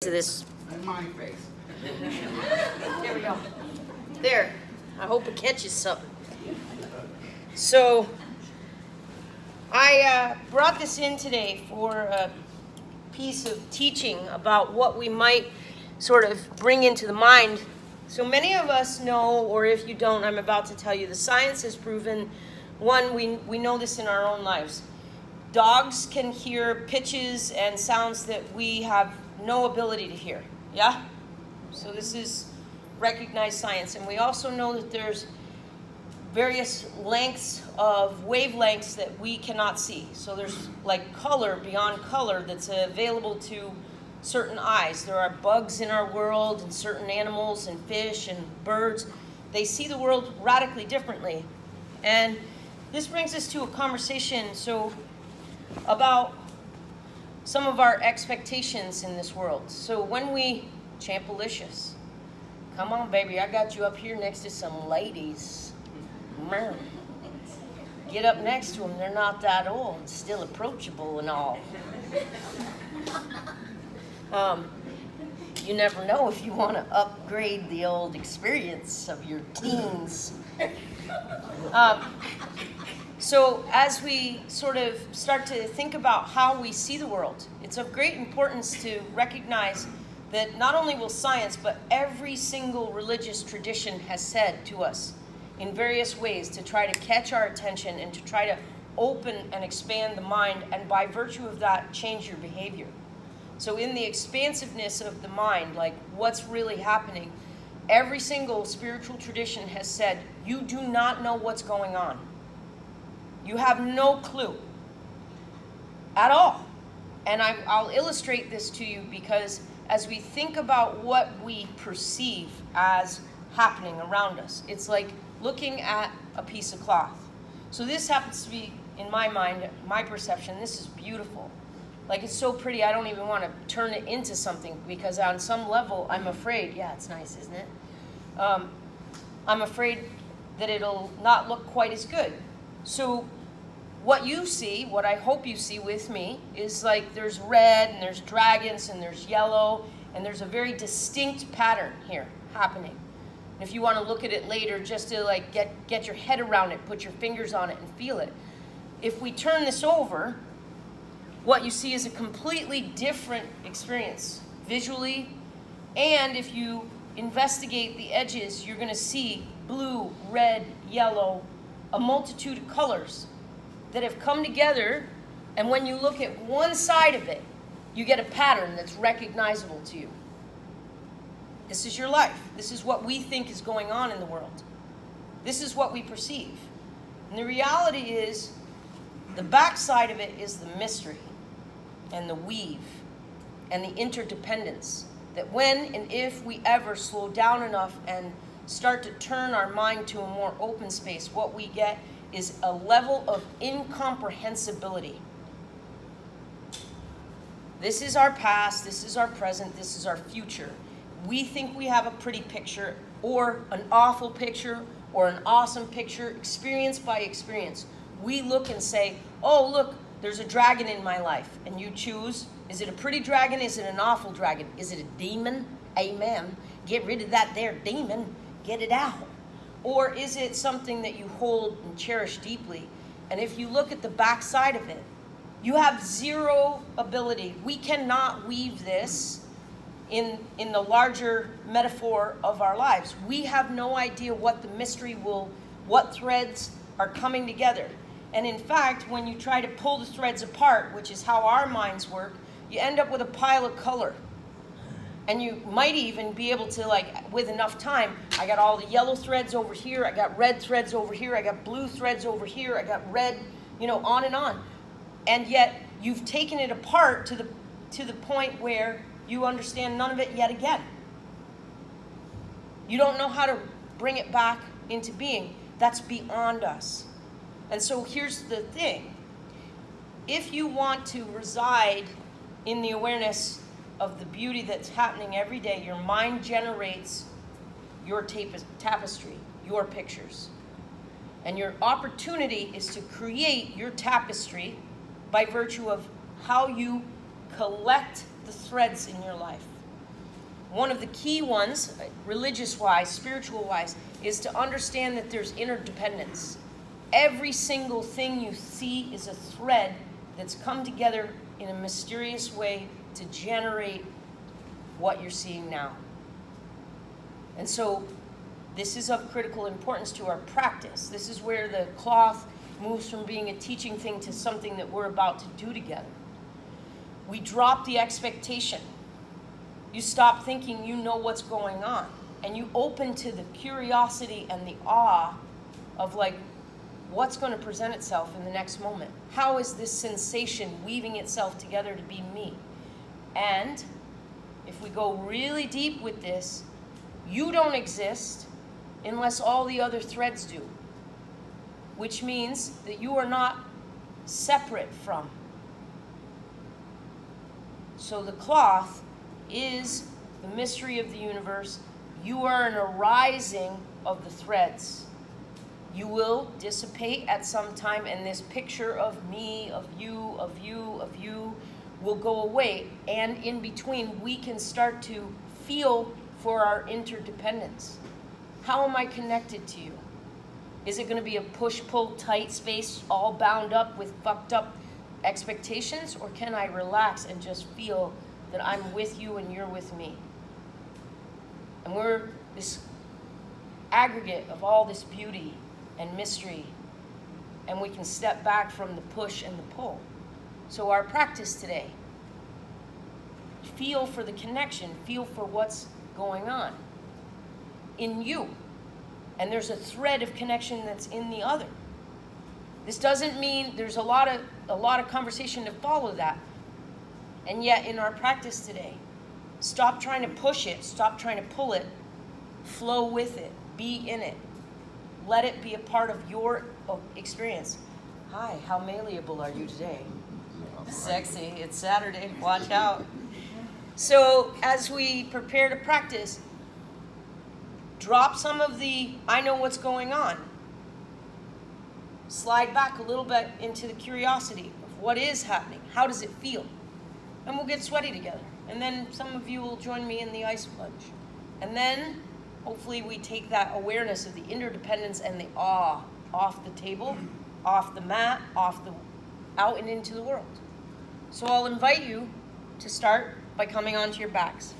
to this. And my face. There we go. There. I hope it catches something. So, I brought this in today for a piece of teaching about what we might sort of bring into the mind. So many of us know, or if you don't, I'm about to tell you, the science has proven, one, we know this in our own lives. Dogs can hear pitches and sounds that we have no ability to hear. Yeah? So this is recognized science. And we also know that there's various lengths of wavelengths that we cannot see. So there's like color beyond color that's available to certain eyes. There are bugs in our world and certain animals and fish and birds. They see the world radically differently. And this brings us to a conversation about some of our expectations in this world. So when we, Champalicious, come on baby, I got you up here next to some ladies. Get up next to them, they're not that old, still approachable and all. You never know if you want to upgrade the old experience of your teens. So as we sort of start to think about how we see the world, it's of great importance to recognize that not only will science, but every single religious tradition has said to us in various ways to try to catch our attention and to try to open and expand the mind, and by virtue of that, change your behavior. So in the expansiveness of the mind, like what's really happening, every single spiritual tradition has said, you do not know what's going on. You have no clue at all. And I'll illustrate this to you because as we think about what we perceive as happening around us, it's like looking at a piece of cloth. So this happens to be, in my mind, my perception, this is beautiful. Like it's so pretty, I don't even want to turn it into something because on some level, I'm afraid, yeah, it's nice, isn't it? I'm afraid that it'll not look quite as good. So what you see, what I hope you see with me, is like there's red and there's dragons and there's yellow and there's a very distinct pattern here happening. And if you want to look at it later just to like get your head around it, put your fingers on it and feel it. If we turn this over, what you see is a completely different experience visually, and if you investigate the edges, you're going to see blue, red, yellow, a multitude of colors that have come together, and when you look at one side of it, you get a pattern that's recognizable to you. This is your life. This is what we think is going on in the world. This is what we perceive. And the reality is, the backside of it is the mystery and the weave and the interdependence that when and if we ever slow down enough and start to turn our mind to a more open space, what we get is a level of incomprehensibility. This is our past, this is our present, this is our future. We think we have a pretty picture or an awful picture or an awesome picture, experience by experience. We look and say, oh look, there's a dragon in my life. And you choose, is it a pretty dragon? Is it an awful dragon? Is it a demon? Amen. Get rid of that there demon. Get it out. Or is it something that you hold and cherish deeply? And if you look at the backside of it, you have zero ability. We cannot weave this in the larger metaphor of our lives. We have no idea what the mystery what threads are coming together. And in fact, when you try to pull the threads apart, which is how our minds work, you end up with a pile of color. And you might even be able to, like, with enough time, I got all the yellow threads over here, I got red threads over here, I got blue threads over here, I got red, on and on. And yet, you've taken it apart to the point where you understand none of it yet again. You don't know how to bring it back into being. That's beyond us. And so here's the thing. If you want to reside in the awareness of the beauty that's happening every day, your mind generates your tapestry, your pictures. And your opportunity is to create your tapestry by virtue of how you collect the threads in your life. one of the key ones, religious-wise, spiritual-wise, is to understand that there's interdependence. Every single thing you see is a thread that's come together in a mysterious way to generate what you're seeing now. And so this is of critical importance to our practice. This is where the cloth moves from being a teaching thing to something that we're about to do together. We drop the expectation. You stop thinking you know what's going on, and you open to the curiosity and the awe of like, what's going to present itself in the next moment? How is this sensation weaving itself together to be me? And if we go really deep with this, you don't exist unless all the other threads do, which means that you are not separate from. So the cloth is the mystery of the universe. You are an arising of the threads. You will dissipate at some time, and this picture of me, of you, of you, of you will go away. And in between, we can start to feel for our interdependence. How am I connected to you? Is it going to be a push-pull tight space all bound up with fucked up expectations, or can I relax and just feel that I'm with you and you're with me? And we're this aggregate of all this beauty and mystery, and we can step back from the push and the pull. So our practice today, feel for the connection, feel for what's going on in you. And there's a thread of connection that's in the other. This doesn't mean there's a lot of conversation to follow that. And yet in our practice today, stop trying to push it, stop trying to pull it, flow with it, be in it. Let it be a part of your experience. Hi, how malleable are you today? Sexy, it's Saturday, watch out. So as we prepare to practice, drop some of the, I know what's going on. Slide back a little bit into the curiosity of what is happening. How does it feel? And we'll get sweaty together. And then some of you will join me in the ice plunge. And then hopefully we take that awareness of the interdependence and the awe off the table, off the mat, out and into the world. So I'll invite you to start by coming onto your backs.